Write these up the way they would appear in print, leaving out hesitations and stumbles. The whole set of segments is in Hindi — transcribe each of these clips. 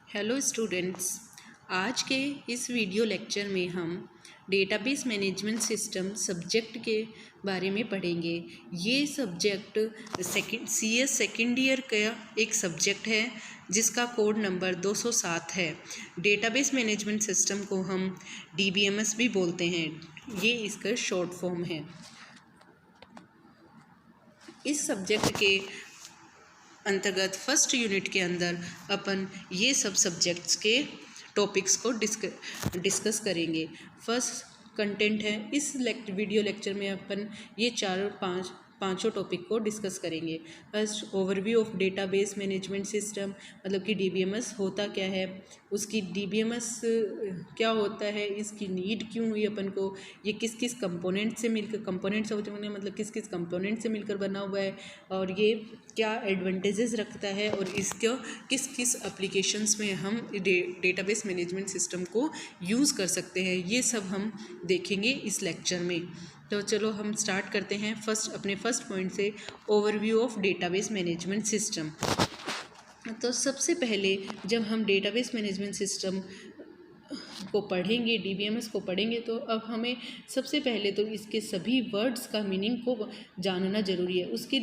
Hello students. आज के इस वीडियो लेक्चर में हम डेटाबेस मैनेजमेंट सिस्टम सब्जेक्ट के बारे में पढ़ेंगे। ये सब्जेक्ट CS सेकेंड ईयर का एक सब्जेक्ट है जिसका कोड नंबर 207 है। डेटाबेस मैनेजमेंट सिस्टम को हम DBMS भी बोलते हैं। ये इसका शॉर्ट फॉर्म है। इस सब्जेक्ट के अंतर्गत फर्स्ट यूनिट के अंदर अपन ये सब सब्जेक्ट्स के टॉपिक्स को डिस्कस करेंगे। फर्स्ट कंटेंट है। इस वीडियो लेक्चर में अपन ये पांचों टॉपिक को डिस्कस करेंगे। First overview of database management system, मतलब कि DBMS होता क्या है, उसकी DBMS क्या होता है, इसकी नीड क्यों हुई अपन को, ये किस किस कंपोनेंट से मिलकर मतलब किस किस कंपोनेंट से मिलकर बना हुआ है, और ये क्या एडवांटेजेस रखता है, और इसको किस किस एप्लीकेशंस में हम डेटाबेस मैनेजमेंट सिस्टम को यूज़ कर सकते हैं, ये सब हम देखेंगे इस लेक्चर में। तो चलो हम स्टार्ट करते हैं अपने फर्स्ट पॉइंट से, overview of database management system. तो सबसे पहले जब हम डेटाबेस मैनेजमेंट सिस्टम को पढ़ेंगे, DBMS को पढ़ेंगे, तो अब हमें सबसे पहले तो इसके सभी वर्ड्स का मीनिंग को जानना ज़रूरी है, उसकी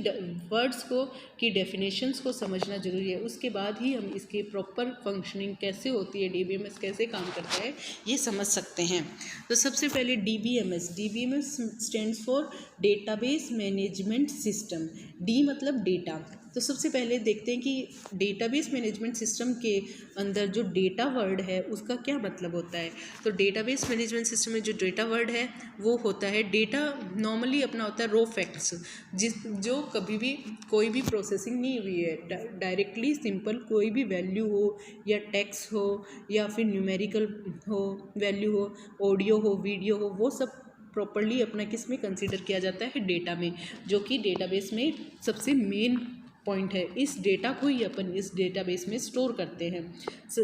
वर्ड्स को की डेफिनेशंस को समझना ज़रूरी है। उसके बाद ही हम इसकी प्रॉपर फंक्शनिंग कैसे होती है, DBMS कैसे काम करता है, ये समझ सकते हैं। तो सबसे पहले DBMS stands for database management system. D मतलब डेटा। तो सबसे पहले देखते हैं कि डेटाबेस मैनेजमेंट सिस्टम के अंदर जो डेटा वर्ड है उसका क्या मतलब होता है। तो डेटाबेस मैनेजमेंट सिस्टम में जो डेटा वर्ड है वो होता है, डेटा नॉर्मली अपना होता है रॉ फैक्ट्स, जो कभी भी कोई भी प्रोसेसिंग नहीं हुई है, डायरेक्टली सिंपल कोई भी वैल्यू हो या टेक्स्ट हो या फिर न्यूमेरिकल हो वैल्यू हो, ऑडियो हो, वीडियो हो, वो सब प्रॉपरली अपना किस में कंसिडर किया जाता है, डेटा में, जो कि डेटाबेस में सबसे मेन पॉइंट है। इस डेटा को ही अपन इस डेटाबेस में स्टोर करते हैं।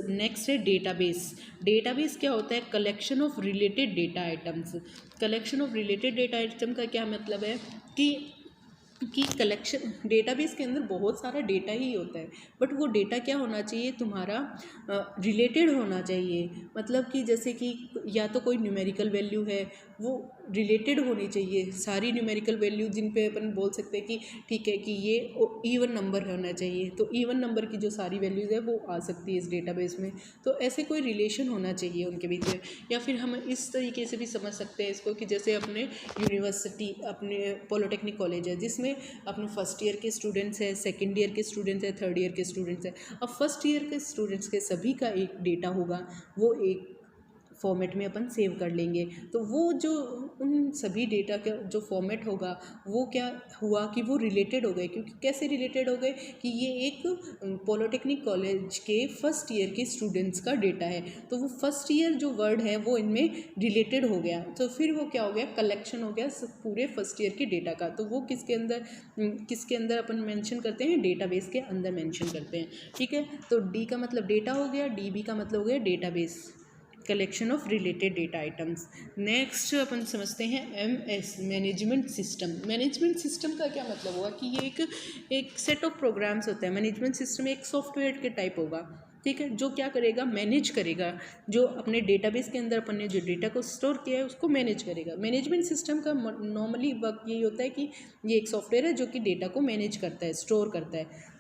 नेक्स्ट है डेटाबेस क्या होता है, collection of related data items. Collection of related data item का क्या मतलब है कि कलेक्शन, डेटाबेस के अंदर बहुत सारा डेटा ही होता है, बट वो डेटा क्या होना चाहिए, तुम्हारा रिलेटेड होना चाहिए। मतलब कि जैसे कि या तो कोई न्यूमेरिकल वैल्यू है, वो रिलेटेड होनी चाहिए। सारी न्यूमेरिकल वैल्यू जिन पे अपन बोल सकते हैं कि ठीक है कि ये इवन नंबर होना चाहिए, तो इवन नंबर की जो सारी वैल्यूज़ है वो आ सकती है इस डेटाबेस में। तो ऐसे कोई रिलेशन होना चाहिए उनके बीच में। या फिर हम इस तरीके से भी समझ सकते हैं इसको कि जैसे अपने यूनिवर्सिटी, अपने पॉलिटेक्निक कॉलेज है जिसमें अपने फर्स्ट ईयर के स्टूडेंट्स हैं, सेकेंड ईयर के स्टूडेंट्स हैं, थर्ड ईयर के स्टूडेंट्स हैं। अब फर्स्ट ईयर के स्टूडेंट्स के सभी का एक डेटा होगा, वो एक फॉर्मेट में अपन सेव कर लेंगे। तो वो जो उन सभी डेटा का जो फॉर्मेट होगा वो क्या हुआ कि वो रिलेटेड हो गए। क्योंकि कैसे रिलेटेड हो गए कि ये एक पॉलिटेक्निक कॉलेज के फर्स्ट ईयर के स्टूडेंट्स का डेटा है, तो वो फर्स्ट ईयर जो वर्ड है वो इनमें रिलेटेड हो गया। तो फिर वो क्या हो गया, कलेक्शन हो गया पूरे फर्स्ट ईयर के डेटा का। तो वो किसके अंदर अपन मेंशन करते हैं, डेटाबेस के अंदर मेंशन करते हैं। ठीक है, तो डी का मतलब डेटा हो गया, DB का मतलब हो गया database, collection of related data items. Next अपन समझते हैं MS मैनेजमेंट सिस्टम का क्या मतलब होगा कि ये एक सेट ऑफ प्रोग्राम्स होता है। मैनेजमेंट सिस्टम एक सॉफ्टवेयर के टाइप होगा, ठीक है, जो क्या करेगा, मैनेज करेगा, जो अपने डेटाबेस के अंदर अपन ने जो डेटा को स्टोर किया है उसको मैनेज करेगा। मैनेजमेंट सिस्टम का नॉर्मली वर्क यही होता है कि ये एक सॉफ्टवेयर है जो कि डेटा को मैनेज करता है, स्टोर करता है।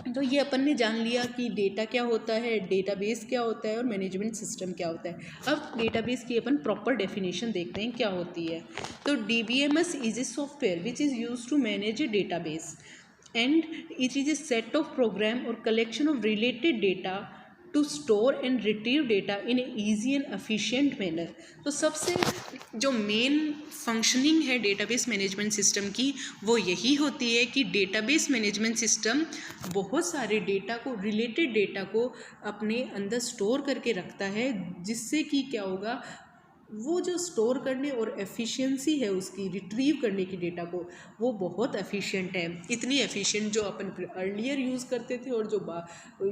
तो ये अपन ने जान लिया कि डेटा क्या होता है, डेटाबेस क्या होता है और मैनेजमेंट सिस्टम क्या होता है। अब डेटाबेस की अपन प्रॉपर डेफिनेशन देखते हैं क्या होती है। तो DBMS is a software which is use to manage a database and it is a set of program और collection of related data to store and retrieve data in easy and efficient manner. तो सबसे जो मेन फंक्शनिंग है डेटाबेस मैनेजमेंट सिस्टम की वो यही होती है कि डेटाबेस मैनेजमेंट सिस्टम बहुत सारे डेटा को, रिलेटेड डेटा को अपने अंदर स्टोर करके रखता है, जिससे कि क्या होगा, वो जो स्टोर करने और एफिशिएंसी है उसकी रिट्रीव करने की डेटा को, वो बहुत एफिशिएंट है। इतनी एफिशिएंट जो अपन अर्लियर यूज़ करते थे और जो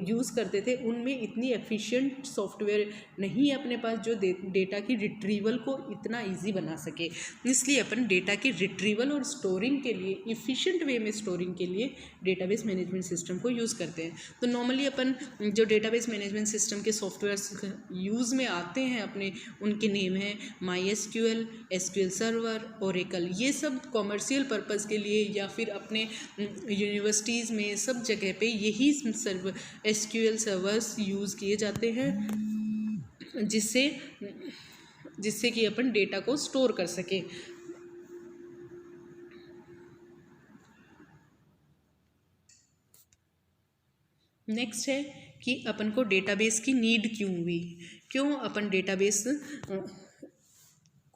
यूज़ करते थे उनमें इतनी एफिशिएंट सॉफ्टवेयर नहीं है अपने पास जो डेटा की रिट्रीवल को इतना इजी बना सके। इसलिए अपन डेटा की रिट्रीवल और स्टोरिंग के लिए, इफ़िशिएंट वे में स्टोरिंग के लिए डेटाबेस मैनेजमेंट सिस्टम को यूज़ करते हैं। तो नॉर्मली अपन जो डेटाबेस मैनेजमेंट सिस्टम के सॉफ्टवेयर्स यूज़ में आते हैं अपने, उनके नेम है MySQL, SQL सर्वर, ओरेकल। ये सब कॉमर्शियल पर्पस के लिए या फिर अपने यूनिवर्सिटीज़ में सब जगह पे यही SQL सर्वर्स यूज़ किए जाते हैं, जिससे कि अपन डेटा को स्टोर कर सकें। नेक्स्ट है कि अपन को डेटाबेस की नीड क्यों हुई, क्यों अपन डेटाबेस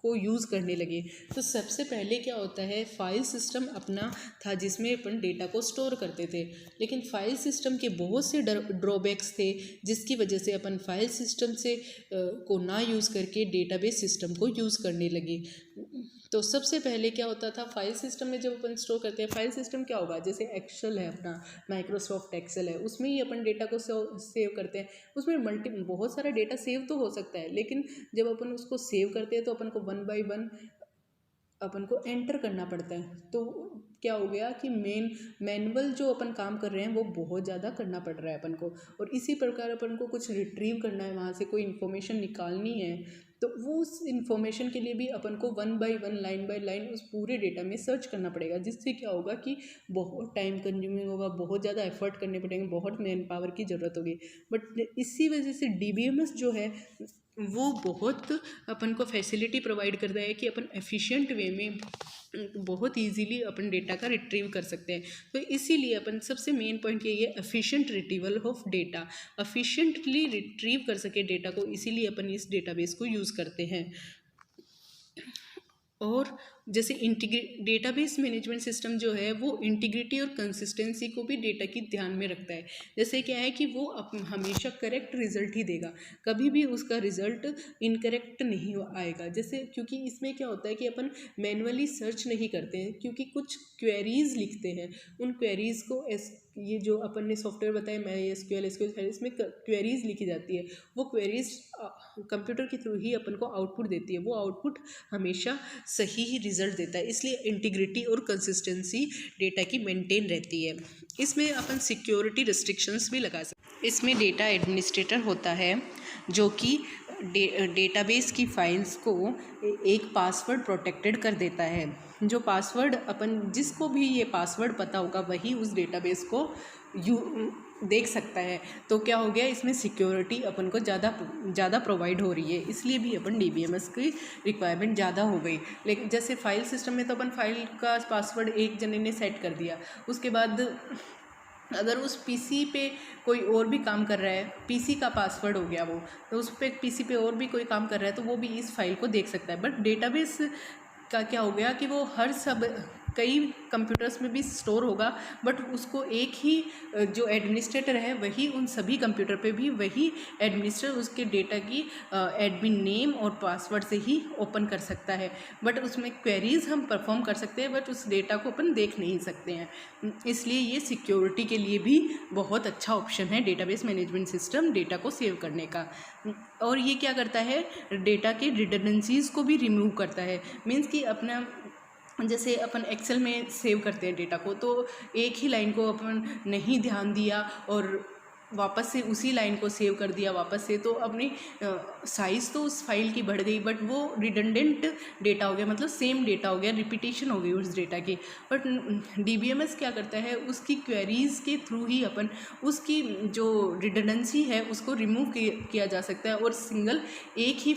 को यूज़ करने लगे। तो सबसे पहले क्या होता है, फाइल सिस्टम अपना था जिसमें अपन डेटा को स्टोर करते थे, लेकिन फाइल सिस्टम के बहुत से ड्रॉबैक्स थे जिसकी वजह से अपन फाइल सिस्टम से को ना यूज़ करके डेटाबेस सिस्टम को यूज़ करने लगे। तो सबसे पहले क्या होता था, फाइल सिस्टम में जब अपन स्टोर करते हैं, फाइल सिस्टम क्या होगा, जैसे एक्सेल है अपना, माइक्रोसॉफ्ट एक्सेल है, उसमें ही अपन डेटा को सेव करते हैं। उसमें बहुत सारा डेटा सेव तो हो सकता है, लेकिन जब अपन उसको सेव करते हैं तो अपन को 1 बाय 1 अपन को एंटर करना पड़ता है। तो क्या हो गया कि मैनुअल जो अपन काम कर रहे हैं वो बहुत ज़्यादा करना पड़ रहा है अपन को। और इसी प्रकार अपन को कुछ रिट्रीव करना है, वहाँ से कोई इन्फॉर्मेशन निकालनी है, तो वो उस इन्फॉर्मेशन के लिए भी अपन को 1 बाय 1 लाइन बाय लाइन उस पूरे डेटा में सर्च करना पड़ेगा, जिससे क्या होगा कि बहुत टाइम कंज्यूमिंग होगा, बहुत ज़्यादा एफर्ट करने पड़ेंगे, बहुत मैन पावर की ज़रूरत होगी। बट इसी वजह से DBMS जो है वो बहुत अपन को फैसिलिटी प्रोवाइड करता है कि अपन एफिशिएंट वे में बहुत इजीली अपन डेटा का रिट्रीव कर सकते हैं। तो इसीलिए अपन सबसे मेन पॉइंट यही है, efficient retrieval of data, efficiently retrieve कर सके डेटा को, इसीलिए अपन इस डेटाबेस को यूज़ करते हैं। और जैसे डेटाबेस मैनेजमेंट सिस्टम जो है वो इंटीग्रिटी और कंसिस्टेंसी को भी डेटा की ध्यान में रखता है। जैसे क्या है कि वो हमेशा करेक्ट रिजल्ट ही देगा, कभी भी उसका रिजल्ट इनकरेक्ट नहीं आएगा। जैसे क्योंकि इसमें क्या होता है कि अपन मैनुअली सर्च नहीं करते हैं, क्योंकि कुछ क्वेरीज लिखते हैं, उन क्वेरीज को ये जो अपन ने सॉफ्टवेयर बताया MySQL, इसमें क्वेरीज लिखी जाती है, वो क्वेरीज कंप्यूटर के थ्रू ही अपन को आउटपुट देती है, वो आउटपुट हमेशा सही ही रिजल्ट देता है। इसलिए इंटीग्रिटी और कंसिस्टेंसी डेटा की मेंटेन रहती है। इसमें अपन सिक्योरिटी रिस्ट्रिक्शंस भी लगा सकते हैं। इसमें डेटा एडमिनिस्ट्रेटर होता है जो कि डेटाबेस की फाइल्स को एक पासवर्ड प्रोटेक्टेड कर देता है। जो पासवर्ड अपन, जिसको भी ये पासवर्ड पता होगा वही उस डेटाबेस को देख सकता है। तो क्या हो गया, इसमें सिक्योरिटी अपन को ज़्यादा प्रोवाइड हो रही है, इसलिए भी अपन DBMS की रिक्वायरमेंट ज़्यादा हो गई। लेकिन जैसे फाइल सिस्टम में तो अपन फाइल का पासवर्ड एक जने ने सेट कर दिया, उसके बाद अगर उस PC पे कोई और भी काम कर रहा है, PC का पासवर्ड हो गया वो, तो उस पर PC पे और भी कोई काम कर रहा है तो वो भी इस फाइल को देख सकता है। बट डेटाबेस का क्या हो गया कि वो कई कंप्यूटर्स में भी स्टोर होगा, बट उसको एक ही जो एडमिनिस्ट्रेटर है वही उन सभी कंप्यूटर पे भी वही एडमिनिस्ट्रेटर उसके डेटा की एडमिन नेम और पासवर्ड से ही ओपन कर सकता है। बट उसमें क्वेरीज हम परफॉर्म कर सकते हैं, बट उस डेटा को अपन देख नहीं सकते हैं। इसलिए ये सिक्योरिटी के लिए भी बहुत अच्छा ऑप्शन है डेटाबेस मैनेजमेंट सिस्टम डेटा को सेव करने का। और ये क्या करता है, डेटा के रिडंडेंसीज को भी रिमूव करता है। मीन्स कि अपना जैसे अपन एक्सेल में सेव करते हैं डेटा को, तो एक ही लाइन को अपन नहीं ध्यान दिया और वापस से उसी लाइन को सेव कर दिया वापस से, तो अपनी साइज़ तो उस फाइल की बढ़ गई, बट वो रिडंडेंट डेटा हो गया, मतलब सेम डेटा हो गया, रिपीटेशन हो गई उस डेटा की। बट DBMS क्या करता है, उसकी क्वेरीज़ के थ्रू ही अपन उसकी जो रिडंडेंसी है उसको रिमूव किया जा सकता है और सिंगल एक ही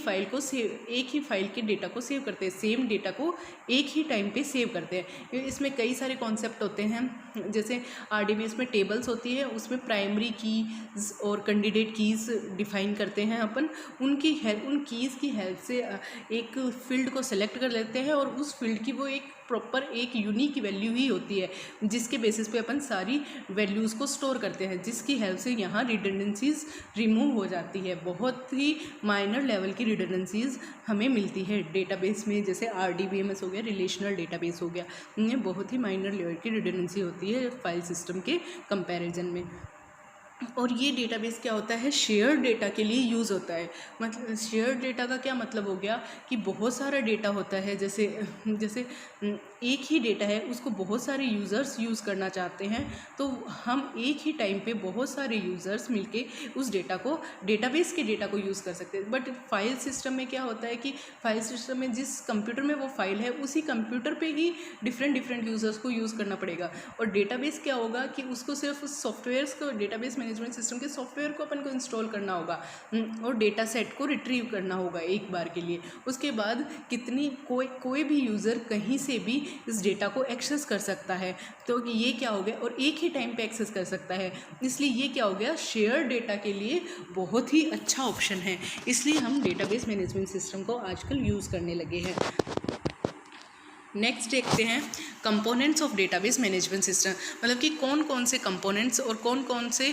फाइल के डेटा को सेव करते हैं, सेम डेटा को एक ही टाइम पे सेव करते हैं। इसमें कई सारे कॉन्सेप्ट होते हैं, जैसे RDBMS में टेबल्स होती है, उसमें प्राइमरी की, कीज़ और कैंडिडेट कीज़ डिफाइन करते हैं अपन। उन कीज़ की हेल्प से एक फील्ड को सेलेक्ट कर लेते हैं और उस फील्ड की वो एक प्रॉपर एक यूनिक वैल्यू ही होती है, जिसके बेसिस पे अपन सारी वैल्यूज़ को स्टोर करते हैं, जिसकी हेल्प से यहाँ रिडंडेंसीज रिमूव हो जाती है। बहुत ही माइनर लेवल की रिडंडेंसीज हमें मिलती है डेटाबेस में, जैसे RDBMS हो गया, रिलेशनल डेटाबेस हो गया, इनमें बहुत ही माइनर लेवल की रिडंडेंसी होती है फाइल सिस्टम के कंपैरिजन में। और ये डेटाबेस क्या होता है, शेयर डेटा के लिए यूज़ होता है। मतलब शेयर डेटा का क्या मतलब हो गया कि बहुत सारा डेटा होता है, जैसे एक ही डेटा है, उसको बहुत सारे यूज़र्स यूज़ करना चाहते हैं, तो हम एक ही टाइम पे बहुत सारे यूज़र्स मिलके उस डेटा को, डेटाबेस के डेटा को यूज़ कर सकते हैं। बट फाइल सिस्टम में क्या होता है कि फाइल सिस्टम में जिस कंप्यूटर में वो फाइल है, उसी कंप्यूटर पे ही डिफरेंट यूज़र्स को यूज़ करना पड़ेगा। और डेटाबेस क्या होगा कि उसको सिर्फ सॉफ्टवेयर्स को, डेटाबेस मैनेजमेंट सिस्टम के सॉफ्टवेयर को अपन को इंस्टॉल करना होगा और डेटा सेट को रिट्रीव करना होगा एक बार के लिए। उसके बाद कोई भी यूज़र कहीं से भी इस डेटा को एक्सेस कर सकता है। तो ये क्या हो गया, और एक ही टाइम पे एक्सेस कर सकता है, इसलिए ये क्या हो गया, शेयर डेटा के लिए बहुत ही अच्छा ऑप्शन है। इसलिए हम डेटाबेस मैनेजमेंट सिस्टम को आजकल यूज़ करने लगे हैं। नेक्स्ट देखते हैं components of database management system, मतलब कि कौन कौन से कंपोनेंट्स और कौन कौन से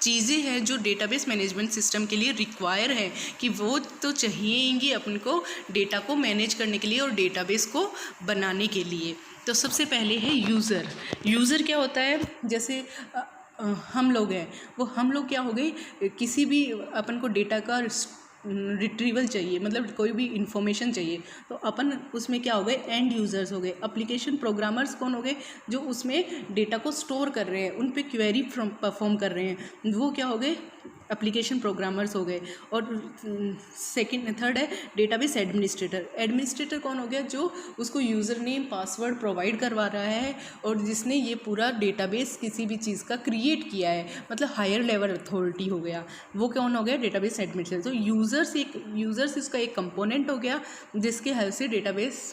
चीज़ें हैं जो डेटाबेस मैनेजमेंट सिस्टम के लिए रिक्वायर है, कि वो तो चाहिएंगी अपन को डेटा को मैनेज करने के लिए और डेटाबेस को बनाने के लिए। तो सबसे पहले है यूज़र क्या होता है, जैसे हम लोग हैं, वो हम लोग क्या हो गए, किसी भी अपन को डेटा का रिट्रीवल चाहिए, मतलब कोई भी इंफॉर्मेशन चाहिए, तो अपन उसमें क्या हो गए, एंड यूज़र्स हो गए। एप्लीकेशन प्रोग्रामर्स कौन हो गए, जो उसमें डेटा को स्टोर कर रहे हैं, उन पे क्वेरी परफॉर्म कर रहे हैं, वो क्या हो गए, एप्लीकेशन प्रोग्रामर्स हो गए। और थर्ड है डेटाबेस एडमिनिस्ट्रेटर कौन हो गया, जो उसको यूज़र नेम पासवर्ड प्रोवाइड करवा रहा है और जिसने ये पूरा डेटाबेस किसी भी चीज़ का क्रिएट किया है, मतलब हायर लेवल अथॉरिटी हो गया, वो कौन हो गया, डेटाबेस एडमिनिस्ट्रेटर। तो यूज़र्स इसका एक कंपोनेंट हो गया, जिसके हेल्प से डेटाबेस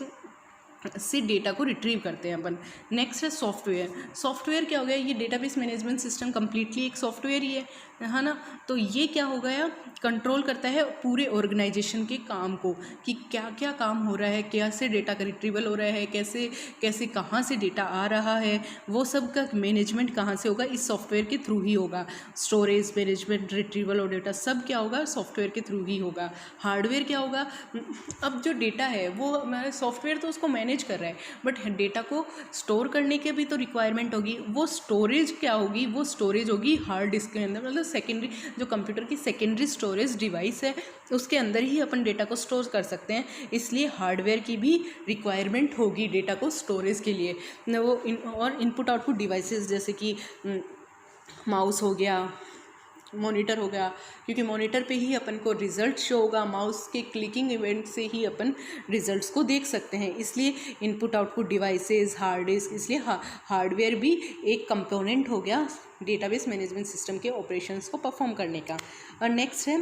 से डेटा को रिट्रीव करते हैं अपन। नेक्स्ट है सॉफ्टवेयर क्या हो गया, ये डेटाबेस मैनेजमेंट सिस्टम कम्प्लीटली एक सॉफ्टवेयर ही है ना। तो ये क्या हो गया, कंट्रोल करता है पूरे ऑर्गेनाइजेशन के काम को, कि क्या क्या काम हो रहा है, कैसे डेटा का रिट्रीवल हो रहा है, कैसे कहाँ से डेटा आ रहा है, वो सब का मैनेजमेंट कहाँ से होगा, इस सॉफ्टवेयर के थ्रू ही होगा। स्टोरेज मैनेजमेंट, रिट्रीवल और डेटा सब क्या होगा, सॉफ्टवेयर के थ्रू ही होगा। हार्डवेयर क्या होगा, अब जो डेटा है वो हमारे सॉफ्टवेयर तो उसको मैनेज कर रहा है, बट डेटा को स्टोर करने की भी तो रिक्वायरमेंट होगी। वो स्टोरेज क्या होगी, वो स्टोरेज होगी हार्ड डिस्क के अंदर, मतलब सेकेंडरी, जो कंप्यूटर की सेकेंडरी स्टोरेज डिवाइस है, उसके अंदर ही अपन डेटा को स्टोर कर सकते हैं। इसलिए हार्डवेयर की भी रिक्वायरमेंट होगी डेटा को स्टोरेज के लिए। और इनपुट आउटपुट डिवाइसेस, जैसे कि माउस हो गया, मॉनिटर हो गया, क्योंकि मॉनिटर पे ही अपन को रिज़ल्ट शो होगा, माउस के क्लिकिंग इवेंट से ही अपन रिज़ल्ट्स को देख सकते हैं। इसलिए input output devices, hard disk, इसलिए हार्डवेयर भी एक कंपोनेंट हो गया डेटाबेस मैनेजमेंट सिस्टम के ऑपरेशंस को परफॉर्म करने का। और नेक्स्ट है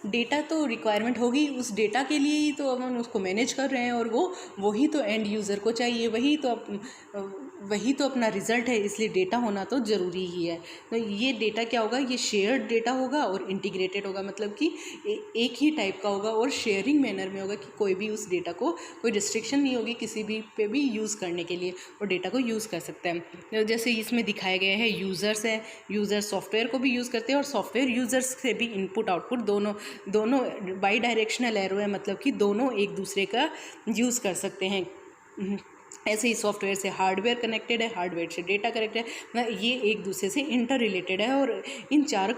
डेटा तो रिक्वायरमेंट होगी, उस डेटा के लिए ही तो अपन उसको मैनेज कर रहे हैं, और वही तो एंड यूज़र को चाहिए, वही तो अपना रिज़ल्ट है, इसलिए डेटा होना तो ज़रूरी ही है। तो ये डेटा क्या होगा, ये शेयर्ड डेटा होगा और इंटीग्रेटेड होगा, मतलब कि एक ही टाइप का होगा और शेयरिंग मैनर में होगा, कि कोई भी उस डेटा को, कोई रिस्ट्रिक्शन नहीं होगी किसी भी पे भी यूज़ करने के लिए, और डेटा को यूज़ कर सकता है। जैसे इसमें दिखाया गया है, यूज़र्स है, यूज़र सॉफ्टवेयर को भी यूज़ करते हैं और सॉफ्टवेयर यूज़र्स से भी इनपुट आउटपुट दोनों बाई डायरेक्शनल एरो है, मतलब कि दोनों एक दूसरे का यूज़ कर सकते हैं। ऐसे ही सॉफ्टवेयर से हार्डवेयर कनेक्टेड है, हार्डवेयर से डेटा कनेक्टेड है, ये एक दूसरे से इंटर रिलेटेड है, और इन चार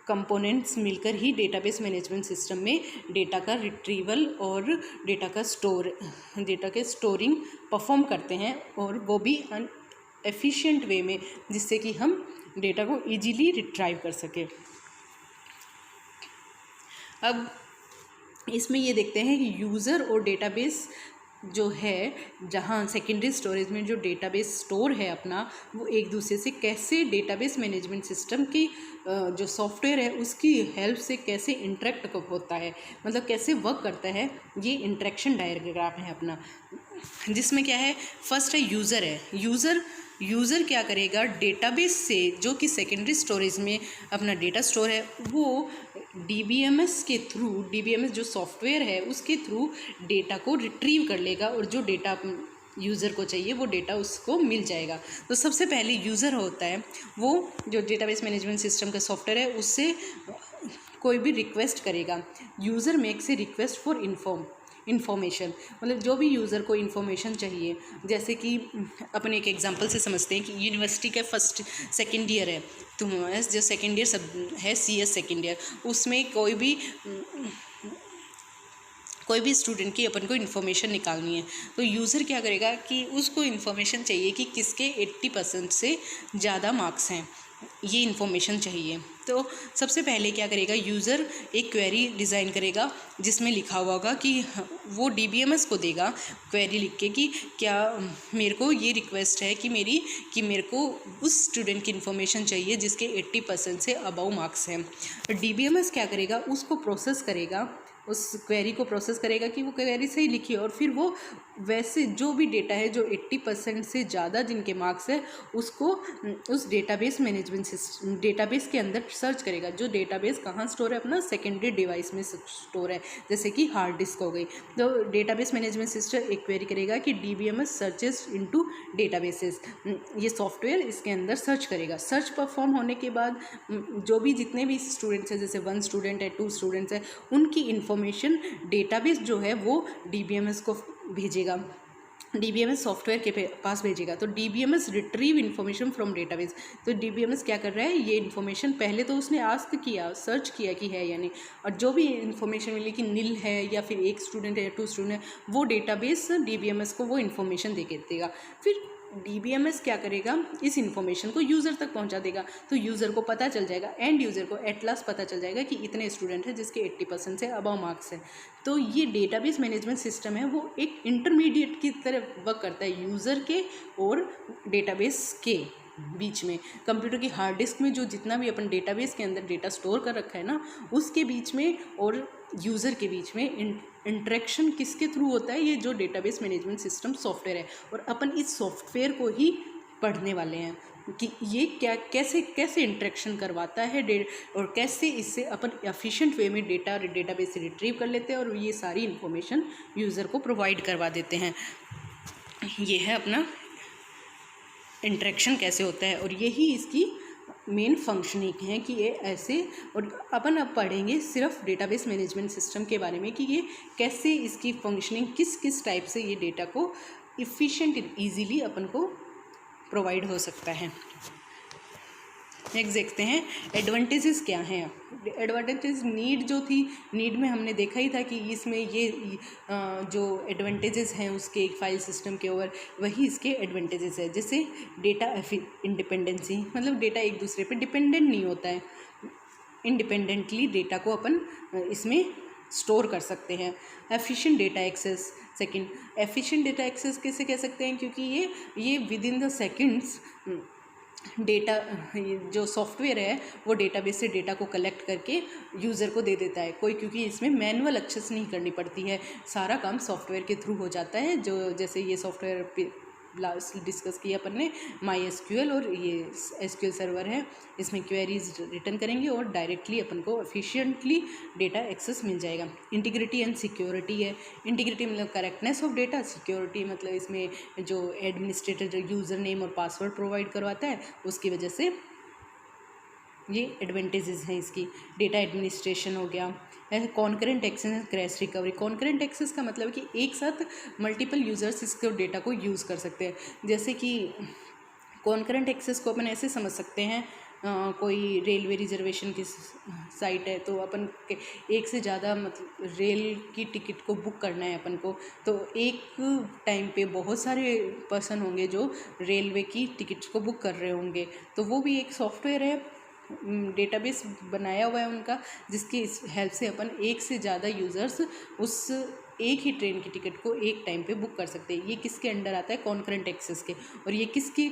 कंपोनेंट्स मिलकर ही डेटाबेस मैनेजमेंट सिस्टम में डेटा का रिट्रीवल और डेटा के स्टोरिंग परफॉर्म करते हैं, और वो भी एफिशिएंट वे में, जिससे कि हम डेटा को इजीली रिट्राइव कर सकें। अब इसमें ये देखते हैं कि यूज़र और डेटाबेस जो है, जहाँ सेकेंडरी स्टोरेज में जो डेटाबेस स्टोर है अपना, वो एक दूसरे से कैसे डेटाबेस मैनेजमेंट सिस्टम की जो सॉफ्टवेयर है उसकी हेल्प से कैसे इंटरेक्ट होता है, मतलब कैसे वर्क करता है, ये इंटरेक्शन डायग्राम है अपना। जिसमें क्या है, फर्स्ट है यूज़र यूज़र क्या करेगा, डेटाबेस से जो कि सेकेंडरी स्टोरेज में अपना डेटा स्टोर है वो DBMS के थ्रू, DBMS जो सॉफ्टवेयर है उसके थ्रू डेटा को रिट्रीव कर लेगा और जो डेटा यूज़र को चाहिए वो डेटा उसको मिल जाएगा। तो सबसे पहले यूज़र होता है वो जो डेटाबेस मैनेजमेंट सिस्टम का सॉफ्टवेयर है उससे कोई भी रिक्वेस्ट करेगा। User makes a request for information, मतलब जो भी यूज़र को इन्फॉर्मेशन चाहिए, जैसे कि अपन एक एग्जांपल से समझते हैं कि यूनिवर्सिटी का फर्स्ट सेकेंड ईयर है, तो जो सेकेंड ईयर सब है CS सेकेंड ईयर, उसमें कोई भी स्टूडेंट की अपन को इन्फॉर्मेशन निकालनी है। तो यूज़र क्या करेगा कि उसको इन्फॉर्मेशन चाहिए कि किसके 80% से ज़्यादा मार्क्स हैं, ये इन्फॉर्मेशन चाहिए। तो सबसे पहले क्या करेगा, यूज़र एक क्वेरी डिज़ाइन करेगा जिसमें लिखा हुआ होगा कि वो DBMS को देगा क्वेरी लिख के कि क्या मेरे को ये रिक्वेस्ट है कि मेरे को उस स्टूडेंट की इन्फॉर्मेशन चाहिए जिसके 80% से अबव मार्क्स हैं। DBMS क्या करेगा, उसको प्रोसेस करेगा, उस क्वेरी को प्रोसेस करेगा कि वो क्वेरी सही लिखी है, और फिर वो वैसे जो भी डेटा है जो 80% से ज़्यादा जिनके मार्क्स है उसको उस डेटाबेस मैनेजमेंट सिस्टम डेटाबेस के अंदर सर्च करेगा। जो डेटाबेस कहाँ स्टोर है, अपना सेकेंडरी डिवाइस में स्टोर है, जैसे कि हार्ड डिस्क हो गई। तो डेटाबेस मैनेजमेंट सिस्टम एक क्वेरी करेगा कि DBMS सर्चेस इनटू डेटाबेसेस, ये सॉफ्टवेयर इसके अंदर सर्च करेगा। सर्च परफॉर्म होने के बाद जो भी जितने भी स्टूडेंट्स हैं, जैसे 1 स्टूडेंट है, 2 स्टूडेंट्स है, उनकी इन्फॉर्मेशन डेटाबेस जो है वो DBMS को भेजेगा, DBMS सॉफ्टवेयर के पास भेजेगा। तो DBMS retrieve information from database. तो DBMS क्या कर रहा है, ये इन्फॉर्मेशन पहले तो उसने आस्क किया, सर्च किया कि है या नहीं, और जो भी इन्फॉर्मेशन मिली कि नील है या फिर 1 स्टूडेंट है या 2 स्टूडेंट है, वो डेटाबेस DBMS को वो इन्फॉर्मेशन दे के देगा। फिर DBMS क्या करेगा, इस इन्फॉर्मेशन को यूज़र तक पहुंचा देगा। तो यूज़र को पता चल जाएगा, एंड यूज़र को एट लास्ट पता चल जाएगा कि इतने स्टूडेंट हैं जिसके 80% से अबव मार्क्स हैं। तो ये डेटाबेस मैनेजमेंट सिस्टम है वो एक इंटरमीडिएट की तरह वर्क करता है यूज़र के और डेटाबेस के बीच में। कंप्यूटर की हार्ड डिस्क में जो जितना भी अपन डेटाबेस के अंदर डेटा स्टोर कर रखा है ना, उसके बीच में और यूज़र के बीच में इंटरेक्शन किसके थ्रू होता है, ये जो डेटाबेस मैनेजमेंट सिस्टम सॉफ्टवेयर है। और अपन इस सॉफ्टवेयर को ही पढ़ने वाले हैं कि ये क्या कैसे इंटरेक्शन करवाता है और कैसे इससे अपन एफिशिएंट वे में डेटाबेस से रिट्रीव कर लेते हैं और ये सारी इन्फॉर्मेशन यूज़र को प्रोवाइड करवा देते हैं। ये है अपना इंटरेक्शन कैसे होता है, और यही इसकी मेन फंक्शनिंग है कि ये ऐसे। और अपन अब पढ़ेंगे सिर्फ डेटाबेस मैनेजमेंट सिस्टम के बारे में कि ये कैसे इसकी फंक्शनिंग किस टाइप से ये डेटा को इफ़िशिएंट ईजीली अपन को प्रोवाइड हो सकता है। नेक्स्ट देखते हैं एडवांटेजेस क्या हैं। एडवांटेजेस, नीड जो थी, नीड में हमने देखा ही था कि इसमें ये जो एडवांटेजेस हैं उसके फाइल सिस्टम के ओवर, वही इसके एडवांटेजेस है। जैसे डेटा इंडिपेंडेंसी, मतलब डेटा एक दूसरे पे डिपेंडेंट नहीं होता है, इंडिपेंडेंटली डेटा को अपन इसमें स्टोर कर सकते हैं। Efficient data access, second efficient data access कैसे कह सकते हैं, क्योंकि ये within the seconds data जो सॉफ्टवेयर है वो डेटाबेस से डेटा को कलेक्ट करके यूज़र को दे देता है कोई, क्योंकि इसमें मैनुअल एक्सेस नहीं करनी पड़ती है, सारा काम सॉफ्टवेयर के थ्रू हो जाता है। जो जैसे ये सॉफ्टवेयर लास्ट डिस्कस किया अपन ने, MySQL, और ये SQL सर्वर है, इसमें क्वेरीज रिटर्न करेंगे और डायरेक्टली अपन को एफिशिएंटली डेटा एक्सेस मिल जाएगा। इंटीग्रिटी एंड सिक्योरिटी है। इंटीग्रिटी मतलब करेक्टनेस ऑफ डेटा, सिक्योरिटी मतलब इसमें जो एडमिनिस्ट्रेटर जो यूज़र नेम और पासवर्ड प्रोवाइड करवाता है उसकी वजह से ये एडवांटेजेस हैं इसकी। डेटा एडमिनिस्ट्रेशन हो गया। Concurrent access and crash recovery. Concurrent access का मतलब कि एक साथ मल्टीपल यूज़र्स इसको डेटा को यूज़ कर सकते हैं। जैसे कि कॉन्करेंट एक्सेस को अपन ऐसे समझ सकते हैं, कोई रेलवे रिजर्वेशन की साइट है, तो अपन एक से ज़्यादा मतलब रेल की टिकट को बुक करना है अपन को, तो एक टाइम पे बहुत सारे पर्सन होंगे जो रेलवे की टिकट्स को बुक कर रहे होंगे, तो वो भी एक सॉफ्टवेयर है, डेटाबेस बनाया हुआ है उनका, जिसकी हेल्प से अपन एक से ज़्यादा यूज़र्स उस एक ही ट्रेन की टिकट को एक टाइम पे बुक कर सकते हैं। ये किसके अंडर आता है? कॉन्करेंट एक्सेस के। और ये किसकी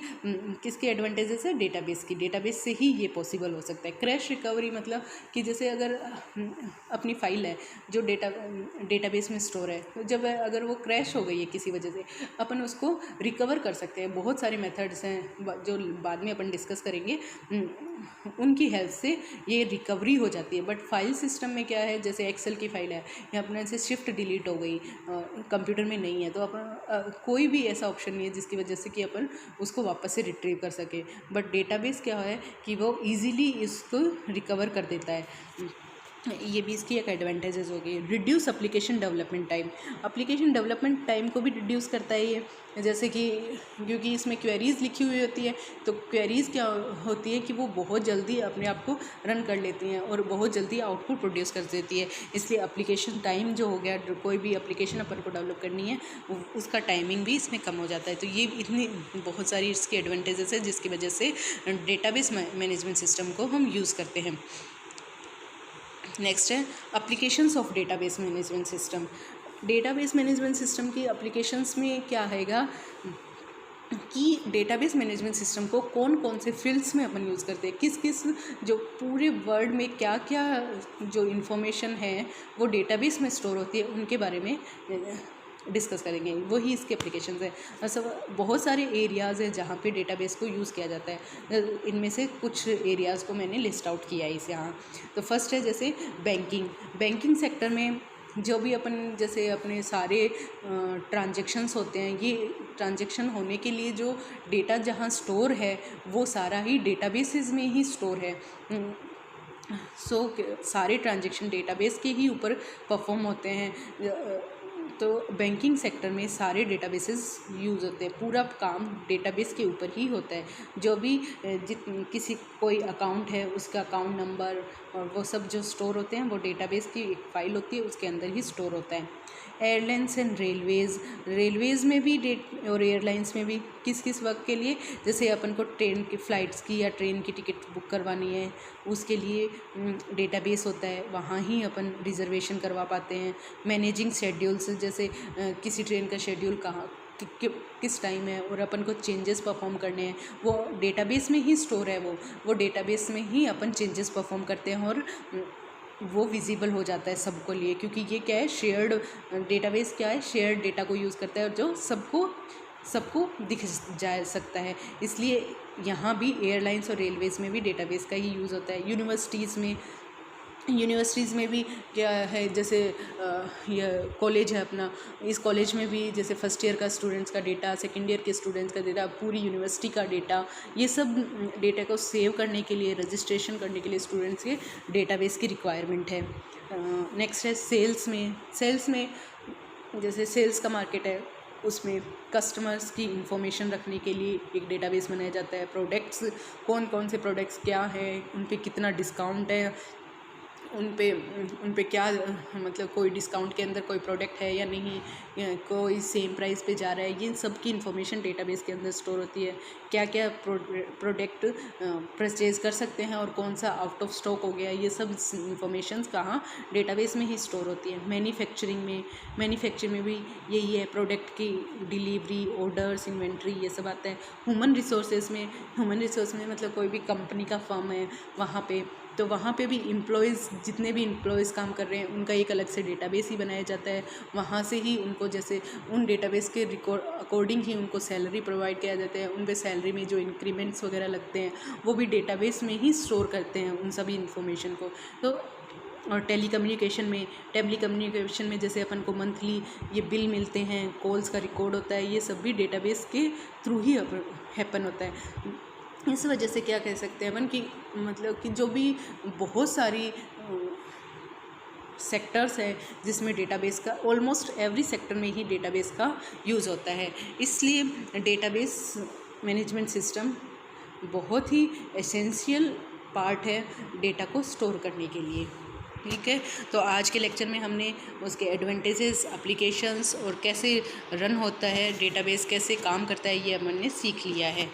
एडवांटेजेस है? डेटाबेस की। डेटाबेस से ही ये पॉसिबल हो सकता है। क्रैश रिकवरी मतलब कि जैसे अगर अपनी फाइल है जो डेटाबेस में स्टोर है, तो जब अगर वो क्रैश हो गई है किसी वजह से, अपन उसको रिकवर कर सकते हैं। बहुत सारे मेथड्स हैं जो बाद में अपन डिस्कस करेंगे, उनकी हेल्प से ये रिकवरी हो जाती है। बट फाइल सिस्टम में क्या है, जैसे एक्सेल की फाइल है या अपने से शिफ्ट डिलीट हो गई, कंप्यूटर में नहीं है, तो अपन कोई भी ऐसा ऑप्शन नहीं है जिसकी वजह से कि अपन उसको वापस से रिट्रीव कर सके। बट डेटाबेस क्या है कि वो ईजीली इसको रिकवर कर देता है। ये भी इसकी एक एडवांटेजेस हो गई। Reduce application development time. Application development time को भी रिड्यूस करता है ये, जैसे कि क्योंकि इसमें क्वेरीज़ लिखी हुई होती है, तो क्वेरीज़ क्या होती है कि वो बहुत जल्दी अपने आप को रन कर लेती हैं और बहुत जल्दी आउटपुट प्रोड्यूस कर देती है। इसलिए एप्लीकेशन टाइम जो हो गया, कोई भी एप्लीकेशन अपन को डेवलप करनी है उसका टाइमिंग भी इसमें कम हो जाता है। तो ये इतनी बहुत सारी इसकी एडवांटेजेस है जिसकी वजह से डेटाबेस मैनेजमेंट सिस्टम को हम यूज़ करते हैं। नेक्स्ट है applications of database management system. Database management system की एप्लीकेशंस में क्या आएगा कि डेटाबेस मैनेजमेंट सिस्टम को कौन कौन से फील्ड्स में अपन यूज़ करते हैं, किस किस जो पूरे वर्ल्ड में क्या क्या जो इन्फॉर्मेशन है वो डेटाबेस में स्टोर होती है, उनके बारे में डिस्कस करेंगे। वही इसके एप्लीकेशंस है। सब बहुत सारे एरियाज़ हैं जहाँ पे डेटाबेस को यूज़ किया जाता है। इनमें से कुछ एरियाज़ को मैंने लिस्ट आउट किया है इस यहाँ। तो फर्स्ट है जैसे बैंकिंग सेक्टर में जो भी अपन जैसे अपने सारे ट्रांजेक्शंस होते हैं, ये ट्रांजेक्शन होने के लिए जो डेटा जहाँ स्टोर है वो सारा ही डेटाबेसेस में ही स्टोर है। सारे ट्रांजेक्शन डेटाबेस के ही ऊपर परफॉर्म होते हैं। तो बैंकिंग सेक्टर में सारे डेटाबेसेस यूज़ होते हैं। पूरा काम डेटाबेस के ऊपर ही होता है। जो भी किसी कोई अकाउंट है उसका अकाउंट नंबर और वो सब जो स्टोर होते हैं वो डेटाबेस की एक फ़ाइल होती है, उसके अंदर ही स्टोर होता है। एयरलाइंस एंड रेलवेज़ में भी और एयरलाइंस में भी किस वक्त के लिए, जैसे अपन को ट्रेन की फ़्लाइट्स की या ट्रेन की टिकट बुक करवानी है उसके लिए डेटाबेस होता है, वहाँ ही अपन रिज़र्वेशन करवा पाते हैं। मैनेजिंग शेड्यूल्स, जैसे किसी ट्रेन का शेड्यूल कहाँ किस टाइम है और अपन को चेंजेस परफॉर्म करने हैं, वो डेटाबेस में ही स्टोर है। वो डेटाबेस में ही अपन चेंजेस परफॉर्म करते हैं और वो विजिबल हो जाता है सबको लिए, क्योंकि ये क्या है, शेयर्ड डेटाबेस क्या है, शेयर्ड डेटा को यूज़ करता है और जो सबको दिख जा सकता है। इसलिए यहाँ भी एयरलाइंस और रेलवेज़ में भी डेटाबेस का ही यूज़ होता है। यूनिवर्सिटीज़ में भी क्या है, जैसे यह कॉलेज है अपना, इस कॉलेज में भी जैसे फर्स्ट ईयर का स्टूडेंट्स का डेटा, सेकेंड ईयर के स्टूडेंट्स का डेटा, पूरी यूनिवर्सिटी का डेटा, ये सब डेटा को सेव करने के लिए, रजिस्ट्रेशन करने के लिए स्टूडेंट्स के डेटाबेस की रिक्वायरमेंट है। नेक्स्ट है सेल्स में जैसे सेल्स का मार्केट है, उसमें कस्टमर्स की इंफॉर्मेशन रखने के लिए एक डेटाबेस बनाया जाता है। प्रोडक्ट्स, कौन कौन से प्रोडक्ट्स क्या है, उन पे कितना डिस्काउंट है, उन पे क्या मतलब कोई डिस्काउंट के अंदर कोई प्रोडक्ट है या नहीं, कोई सेम प्राइस पे जा रहा है, ये सब की इन्फॉर्मेशन डेटाबेस के अंदर स्टोर होती है। क्या क्या प्रोडक्ट परचेज़ कर सकते हैं और कौन सा आउट ऑफ स्टॉक हो गया, ये सब इन्फॉर्मेशंस कहाँ डेटाबेस में ही स्टोर होती है। मैन्युफैक्चरिंग में भी यही है, प्रोडक्ट की डिलीवरी, ऑर्डर्स, इन्वेंट्री, ये सब आता है। ह्यूमन रिसोर्स में मतलब कोई भी कंपनी का फर्म है वहाँ पे भी जितने भी एम्प्लॉयज़ काम कर रहे हैं उनका एक अलग से डेटाबेस ही बनाया जाता है। वहाँ से ही उनको जैसे उन डेटाबेस के अकॉर्डिंग ही उनको सैलरी प्रोवाइड किया जाता है। उन पे सैलरी में जो इंक्रीमेंट्स वगैरह लगते हैं वो भी डेटाबेस में ही स्टोर करते हैं उन सभी इन्फॉर्मेशन को। तो और टेलीकम्युनिकेशन में जैसे अपन को मंथली ये बिल मिलते हैं, कॉल्स का रिकॉर्ड होता है, ये सब भी डेटाबेस के थ्रू ही हैपन होता है। इस वजह से क्या कह सकते हैं अपन कि मतलब कि जो भी बहुत सारी सेक्टर्स है जिसमें डेटाबेस का ऑलमोस्ट एवरी सेक्टर में ही डेटाबेस का यूज़ होता है। इसलिए डेटाबेस मैनेजमेंट सिस्टम बहुत ही एसेंशियल पार्ट है डेटा को स्टोर करने के लिए। ठीक है, तो आज के लेक्चर में हमने उसके एडवांटेजेस, एप्लीकेशंस और कैसे रन होता है डेटाबेस, कैसे काम करता है, ये हमने सीख लिया है।